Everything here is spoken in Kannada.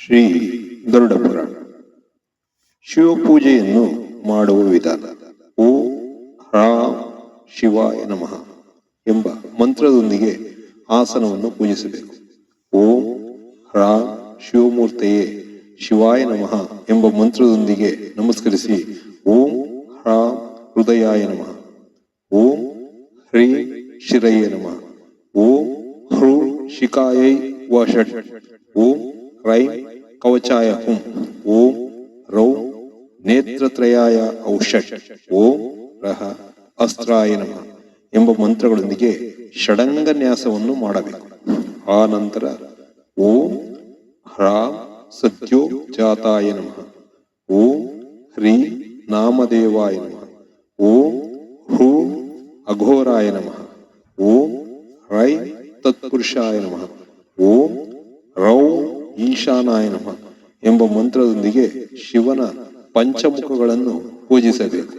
ಶ್ರೀ ಗರುಡ ಪುರಾಣ. ಶಿವಪೂಜೆಯನ್ನು ಮಾಡುವ ವಿಧಾನ. ಓಂ ಹ್ರಾಂ ಶಿವಾಯ ನಮಃ ಎಂಬ ಮಂತ್ರದೊಂದಿಗೆ ಆಸನವನ್ನು ಪೂಜಿಸಬೇಕು. ಓಂ ಹ್ರಾಂ ಶಿವಮೂರ್ತೆಯೇ ಶಿವಾಯ ನಮಃ ಎಂಬ ಮಂತ್ರದೊಂದಿಗೆ ನಮಸ್ಕರಿಸಿ ಓಂ ಹ್ರಾಂ ಹೃದಯಾಯ ನಮಃ, ಓಂ ಹ್ರೀಂ ಶಿರಯೇ ನಮಃ, ಓಂ ಹೃಂ ಶಿಖಾಯೈ ವಷಟ್, ಓಂ ಹ್ರೈಂ ಕವಚಾಯ ಹುಂ, ಓಂ ರೌಂ ನೇತ್ರತ್ರಯಾಯ ಔಷಟ್, ಓಂ ರಹ ಅಸ್ತ್ರಾಯ ನಮಃ ಎಂಬ ಮಂತ್ರಗಳೊಂದಿಗೆ ಷಡಂಗನ್ಯಾಸವನ್ನು ಮಾಡಬೇಕು. ಆ ನಂತರ ಓಂ ಹ್ರಾಂ ಸತ್ಯೋ ಜಾತಾಯ ನಮಃ, ಓಂ ಹ್ರೀಂ ನಾಮದೇವಾಯ ನಮಃ, ಓಂ ಹ್ರೂಂ ಅಘೋರಾಯ ನಮಃ, ಓಂ ಹ್ರೈಂ ತತ್ಪುರುಷಾಯ ನಮಃ, ಓಂ ರೌಂ ಈಶಾನಾಯ ನಮಃ ಎಂಬ ಮಂತ್ರದೊಂದಿಗೆ ಶಿವನ ಪಂಚಮುಖಗಳನ್ನು ಪೂಜಿಸಬೇಕು.